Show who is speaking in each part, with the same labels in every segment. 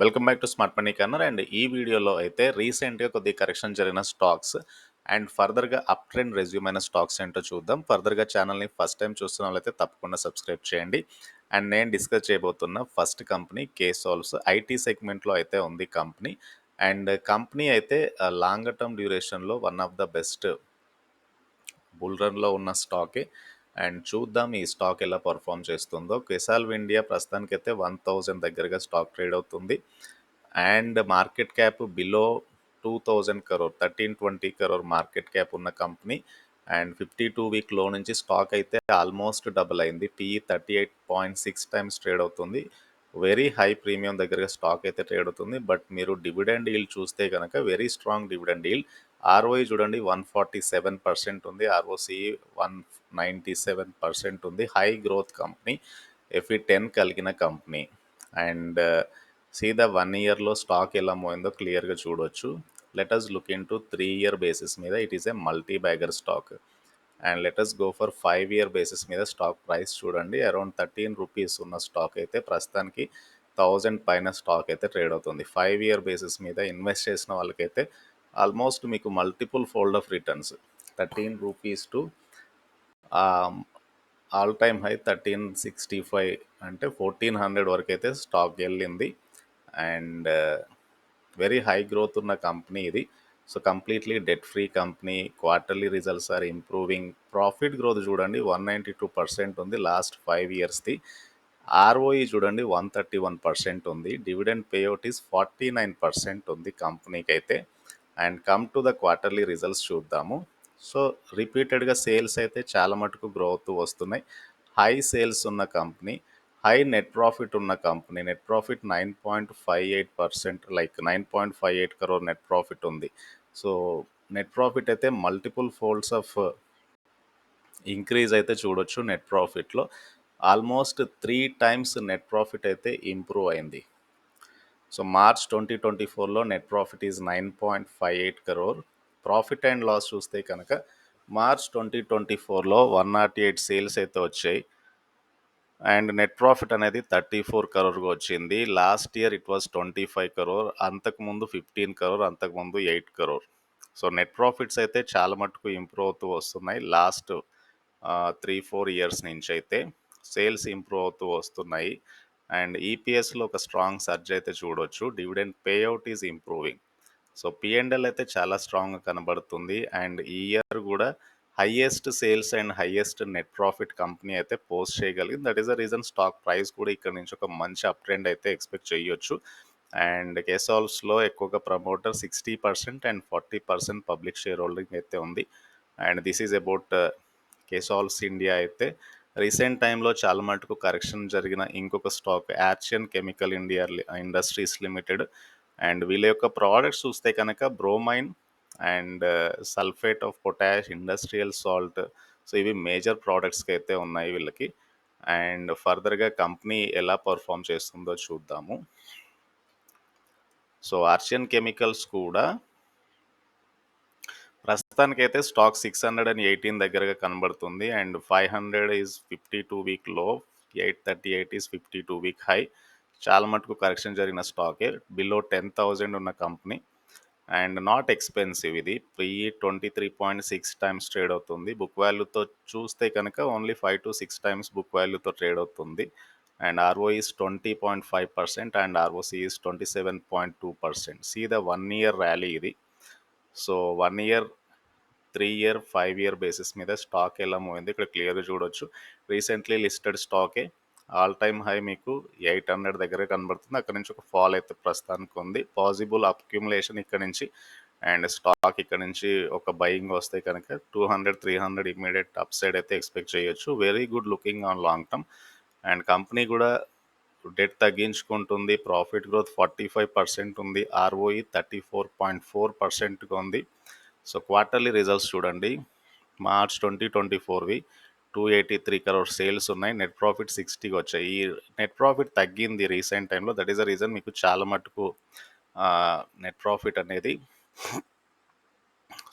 Speaker 1: Welcome back to smart money corner. And ఈ వీడియోలో అయితే రీసెంట్గా కొద్దిగా కరెక్షన్ జరిగిన స్టాక్స్ అండ్ ఫర్దర్గా అప్ ట్రెండ్ రెజ్యూమ్ అయిన స్టాక్స్ ఏంటో చూద్దాం. ఫర్దర్గా ఛానల్ని ఫస్ట్ టైం చూస్తున్న వాళ్ళైతే తప్పకుండా సబ్స్క్రైబ్ చేయండి. అండ్ నేను డిస్కస్ చేయబోతున్న ఫస్ట్ కంపెనీ కేసాల్వ్స్. ఐటీ సెగ్మెంట్లో అయితే ఉంది కంపెనీ. అండ్ కంపెనీ అయితే లాంగర్ టర్మ్ డ్యూరేషన్లో one of the best bull రన్లో ఉన్న స్టాకే. అండ్ చూద్దాం ఈ స్టాక్ ఎలా పర్ఫామ్ చేస్తుందో. కెసాల్వ్ ఇండియా ప్రస్తుతానికైతే 1000 దగ్గరగా స్టాక్ ట్రేడ్ అవుతుంది. And market cap below 2000 crore, 1320 crore market cap ఉన్న కంపెనీ. అండ్ 52 వీక్ లో నుంచి స్టాక్ అయితే ఆల్మోస్ట్ డబుల్ అయింది. పిఈ 38.6 టైమ్స్ ట్రేడ్ అవుతుంది. వెరీ హై ప్రీమియం దగ్గరగా స్టాక్ అయితే ట్రేడ్ అవుతుంది. బట్ మీరు డివిడెండ్ ఈల్డ్ చూస్తే కనుక very strong dividend yield. ROI చూడండి 147% ఉంది. ఆర్ఓసిఈ 197% ఉంది. హై గ్రోత్ కంపెనీ, ఎఫ్ఈ10 కలిగిన కంపెనీ. అండ్ సీదా 1 ఇయర్లో స్టాక్ ఎలా మోయిందో క్లియర్గా చూడొచ్చు. Let us look into 3-year basis మీద. It is a multi bagger stock. And let us go for 5-year basis మీద. స్టాక్ ప్రైస్ చూడండి అరౌండ్ 13 రూపీస్ ఉన్న స్టాక్ అయితే ప్రస్తుతానికి 1000 పైన స్టాక్ అయితే ట్రేడ్ అవుతుంది. 5-year బేసిస్ మీద ఇన్వెస్ట్ చేసిన వాళ్ళకైతే ఆల్మోస్ట్ మీకు multiple fold of returns. 13 rupees to all time high 1365 అంటే 1400 వరకు అయితే స్టాక్ వెళ్ళింది. అండ్ వెరీ హై గ్రోత్ ఉన్న కంపెనీ ఇది. So completely debt free company. Quarterly results are improving. Profit growth చూడండి 192% ఉంది లాస్ట్ 5 ఇయర్స్ది. ఆర్ఓఈ చూడండి 131% ఉంది. డివిడెండ్ పేఅవుట్ ఈస్ 49% ఉంది కంపెనీకి అయితే. And come to the quarterly results చూద్దాము. సో రిపీటెడ్గా సేల్స్ అయితే చాలా మటుకు గ్రోత్ వస్తున్నాయి. హై సేల్స్ ఉన్న కంపెనీ, హై నెట్ ప్రాఫిట్ ఉన్న company. Net profit 9.58%, like 9.58 crore net profit ఉంది. సో నెట్ ప్రాఫిట్ అయితే మల్టిపుల్ ఫోల్డ్స్ ఆఫ్ ఇంక్రీజ్ అయితే చూడొచ్చు. నెట్ ప్రాఫిట్లో ఆల్మోస్ట్ 3 times నెట్ ప్రాఫిట్ అయితే ఇంప్రూవ్ అయింది. సో మార్చ్ 2024లో net profit is 9.58 crore. Profit and loss చూస్తే కనుక మార్చ్ 2024లో 108 సేల్స్ అయితే వచ్చాయి. అండ్ నెట్ ప్రాఫిట్ అనేది 34 crore వచ్చింది. Last year it was 25 crore, అంతకుముందు 15 crore, అంతకుముందు 8 crore. సో నెట్ ప్రాఫిట్స్ అయితే చాలా మటుకు ఇంప్రూవ్ అవుతూ వస్తున్నాయి. లాస్ట్ 3-4 ఇయర్స్ నుంచి అయితే సేల్స్ ఇంప్రూవ్ అవుతూ వస్తున్నాయి. అండ్ ఈపీఎస్లో ఒక స్ట్రాంగ్ సర్జ్ అయితే చూడొచ్చు. Dividend payout is improving. So P and L అయితే చాలా స్ట్రాంగ్గా కనబడుతుంది. అండ్ ఈ ఇయర్ కూడా highest sales and highest net profit company అయితే పోస్ట్ చేయగలిగింది. That is the reason stock price కూడా ఇక్కడ నుంచి ఒక మంచి అప్ ట్రెండ్ అయితే ఎక్స్పెక్ట్ చేయొచ్చు. అండ్ కేసాల్వ్స్లో ఎక్కువగా promoter 60% and 40% public share holding అయితే ఉంది. And this is about Ksolves India. అయితే రీసెంట్ టైంలో చాలా మటుకు కరెక్షన్ జరిగిన ఇంకొక stock Archean chemical India industries limited. And వీళ్ళ యొక్క ప్రోడక్ట్స్ చూస్తే కనుక bromine and sulphate of potash, industrial salt. So ఇవి మేజర్ ప్రోడక్ట్స్కి అయితే ఉన్నాయి వీళ్ళకి. అండ్ ఫర్దర్గా కంపెనీ ఎలా పర్ఫామ్ చేస్తుందో చూద్దాము. సో ఆర్చియన్ కెమికల్స్ కూడా ప్రస్తుతానికైతే స్టాక్ 618 దగ్గరగా కనబడుతుంది. అండ్ 500 ఈజ్ 52 వీక్ లో, 838 ఈజ్ 52 వీక్ హై. చాలా మటుకు కరెక్షన్ జరిగిన స్టాకే. బిలో 10,000 ఉన్న కంపెనీ. And not expensive. ఇది పిఈ 23.6 times ట్రేడ్ అవుతుంది. బుక్ వాల్యూతో చూస్తే కనుక ఓన్లీ 5 to 6 times బుక్ వాల్యూతో ట్రేడ్ అవుతుంది. And RO is 20.5% and ROC is 27.2%. See the 1 year rally ఇది. So 1 year, 3-year, 5-year basis మీద స్టాక్ ఎలా మోయింది ఇక్కడ క్లియర్గా చూడొచ్చు. రీసెంట్లీ లిస్టెడ్ స్టాకే. ఆల్ టైమ్ హై మీకు 800 దగ్గర కనబడుతుంది. అక్కడ నుంచి ఒక ఫాల్ అయితే ప్రస్తుతానికి ఉంది. పాసిబుల్ అక్యుములేషన్ ఇక్కడ నుంచి. అండ్ స్టాక్ ఇక్కడ నుంచి ఒక బయింగ్ వస్తే కనుక 200-300 ఇమీడియట్ అప్ సైడ్ అయితే ఎక్స్పెక్ట్ చేయొచ్చు. Very good looking on long term. And company కూడా డెట్ తగ్గించుకుంటుంది. ప్రాఫిట్ గ్రోత్ 45% ఉంది. ఆర్ఓఈ 34.4%గా ఉంది. సో క్వార్టర్లీ రిజల్ట్స్ చూడండి. మార్చ్ 2024వి 283 crore సేల్స్ ఉన్నాయి. నెట్ ప్రాఫిట్ 60కి వచ్చాయి. ఈ నెట్ ప్రాఫిట్ తగ్గింది రీసెంట్ టైంలో. దట్ ఈస్ ద రీజన్ మీకు చాలా మటుకు నెట్ ప్రాఫిట్ అనేది.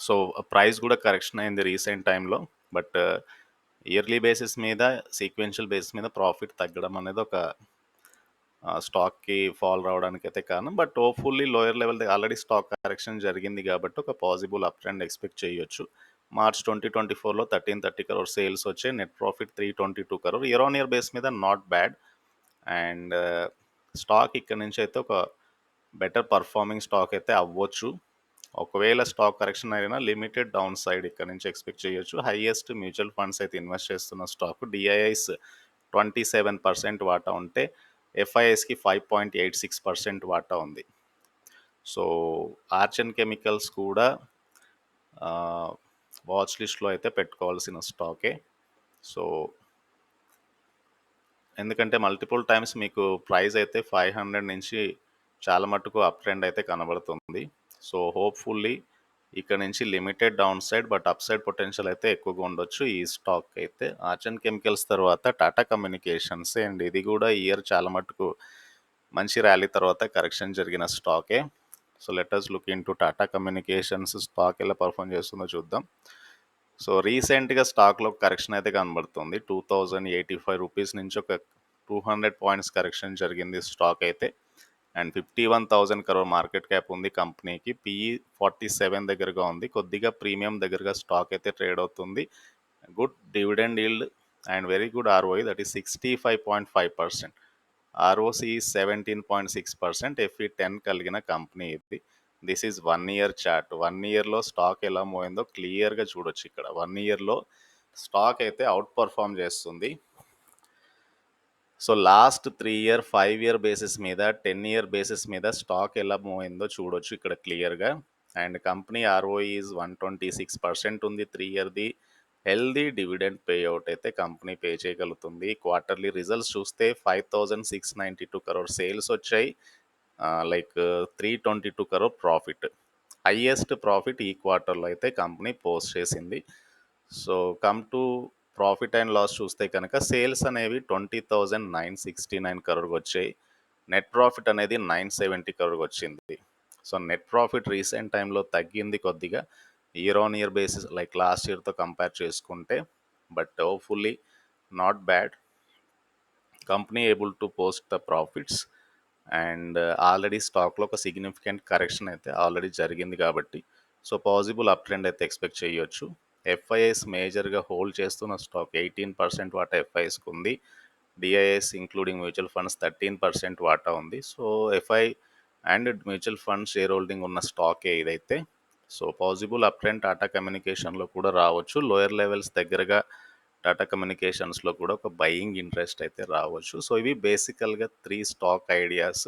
Speaker 1: సో ప్రైస్ కూడా కరెక్షన్ అయింది రీసెంట్ టైంలో. బట్ ఇయర్లీ బేసిస్ మీద, సీక్వెన్షియల్ బేసిస్ మీద ప్రాఫిట్ తగ్గడం అనేది ఒక స్టాక్‌కి ఫాల్ రావడానికైతే కారణం. But hopefully lower level already stock correction జరిగింది కాబట్టి ఒక పాజిబుల్ అప్ ట్రెండ్ ఎక్స్‌పెక్ట్ చేయొచ్చు. మార్చ్ 2024లో 1330 crore సేల్స్ వచ్చాయి. Net profit 322 crore. Year on year base మీద నాట్ బ్యాడ్. అండ్ స్టాక్ ఇక్కడ నుంచి అయితే ఒక బెటర్ పర్ఫార్మింగ్ స్టాక్ అయితే అవ్వచ్చు. ఒకవేళ స్టాక్ కరెక్షన్ అయినా లిమిటెడ్ డౌన్ సైడ్ ఇక్కడ నుంచి ఎక్స్పెక్ట్ చేయొచ్చు. హైయెస్ట్ మ్యూచువల్ ఫండ్స్ అయితే ఇన్వెస్ట్ చేస్తున్న స్టాక్ డిఐఐస్ 27% వాటా ఉంటే ఎఫ్ఐఎస్కి 5.86% వాటా ఉంది. సో ఆర్చన్ కెమికల్స్ కూడా వాచ్ లిస్ట్లో అయితే పెట్టుకోవాల్సిన స్టాకే. సో ఎందుకంటే మల్టిపుల్ టైమ్స్ మీకు ప్రైస్ అయితే 500 నుంచి చాలా మటుకు అప్ ట్రెండ్ అయితే కనబడుతుంది. సో హోప్‌ఫుల్లీ ఇక్కడ నుంచి limited down side but up side potential అయితే ఎక్కువగా ఉండొచ్చు ఈ స్టాక్ అయితే. ఆర్చన్ కెమికల్స్ తర్వాత టాటా కమ్యూనికేషన్స్, అండ్ ఇది కూడా ఈ ఇయర్ చాలా మటుకు మంచి ర్యాలీ తర్వాత కరెక్షన్ జరిగిన స్టాకే. So let us look into Tata communications stock ఎలా పర్ఫామ్ చేస్తుందో చూద్దాం. సో రీసెంట్గా స్టాక్లో కరెక్షన్ అయితే కనబడుతుంది. 2085 రూపీస్ నుంచి ఒక 200 పాయింట్స్ కరెక్షన్ జరిగింది స్టాక్ అయితే. అండ్ 51,000 crore మార్కెట్ క్యాప్ ఉంది కంపెనీకి. పిఈ 47 దగ్గరగా ఉంది. కొద్దిగా ప్రీమియం దగ్గరగా స్టాక్ అయితే ట్రేడ్ అవుతుంది. Good dividend yield and very good ROI, that is 65.5%. ROC 17.6%. PE 10 కలిగిన కంపెనీ ఇది. This is 1 year chart. 1 yearలో స్టాక్ ఎలా మూవ్ అయిందో క్లియర్గా చూడొచ్చు ఇక్కడ. 1 yearలో స్టాక్ అయితే అవుట్ పర్ఫామ్ చేస్తుంది. So last 3-year 5-year basis మీద 10-year బేసిస్ మీద స్టాక్ ఎలా మూవ్ అయిందో చూడొచ్చు ఇక్కడ క్లియర్గా. అండ్ కంపెనీ ఆర్ఓఈ ఈజ్ 126% ఉంది 3-yearది. హెల్దీ డివిడెండ్ పేఅవుట్ అయితే కంపెనీ పే చేయగలుగుతుంది. క్వార్టర్లీ రిజల్ట్స్ చూస్తే 5,692 crore సేల్స్ వచ్చాయి. Like 322 crore profit. Highest profit ఈ క్వార్టర్లో అయితే కంపెనీ పోస్ట్ చేసింది. So come to profit and loss చూస్తే కనుక సేల్స్ అనేవి 20,969 crore వచ్చాయి. నెట్ ప్రాఫిట్ అనేది 970 crore వచ్చింది. సో నెట్ ప్రాఫిట్ రీసెంట్ టైంలో తగ్గింది కొద్దిగా year on year basis, like last ఇయర్తో కంపేర్ చేసుకుంటే. But hopefully not bad. Company able to post the profits. And already స్టాక్లో ఒక సిగ్నిఫికెంట్ కరెక్షన్ అయితే ఆల్రెడీ జరిగింది కాబట్టి సో పాజిబుల్ అప్ ట్రెండ్ అయితే ఎక్స్పెక్ట్ చేయొచ్చు. ఎఫ్ఐఎస్ మేజర్గా హోల్డ్ చేస్తున్న స్టాక్ 18% వాటా ఎఫ్ఐఎస్కి ఉంది. డిఐఎస్ ఇంక్లూడింగ్ మ్యూచువల్ ఫండ్స్ 13% వాటా ఉంది. So FI and mutual fund share holding ఉన్న స్టాకే ఇదైతే. So possible up trend Tata కమ్యూనికేషన్లో కూడా రావచ్చు. లోయర్ లెవెల్స్ దగ్గరగా టాటా కమ్యూనికేషన్స్లో కూడా ఒక బయింగ్ ఇంట్రెస్ట్ అయితే రావచ్చు. సో ఇవి బేసికల్గా 3 స్టాక్ ఐడియాస్.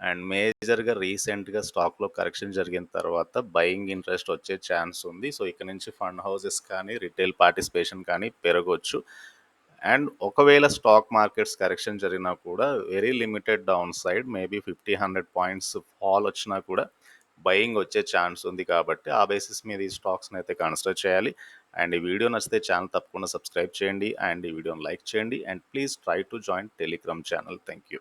Speaker 1: అండ్ మేజర్గా రీసెంట్గా స్టాక్లో కరెక్షన్ జరిగిన తర్వాత బయింగ్ ఇంట్రెస్ట్ వచ్చే ఛాన్స్ ఉంది. సో ఇక్కడ నుంచి ఫండ్ హౌసెస్ కానీ రిటైల్ పార్టిసిపేషన్ కానీ పెరగవచ్చు. అండ్ ఒకవేళ స్టాక్ మార్కెట్స్ కరెక్షన్ జరిగినా కూడా very limited down side, maybe 50-100 points fall వచ్చినా కూడా బయింగ్ వచ్చే ఛాన్స్ ఉంది కాబట్టి ఆ బేసిస్ మీద ఈ స్టాక్స్ని అయితే కన్సిడర్ చేయాలి. అండ్ ఈ వీడియో నచ్చితే ఛానల్ తప్పకుండా సబ్స్క్రైబ్ చేయండి అండ్ ఈ వీడియోని లైక్ చేయండి. And please try to join Telegram channel. Thank you.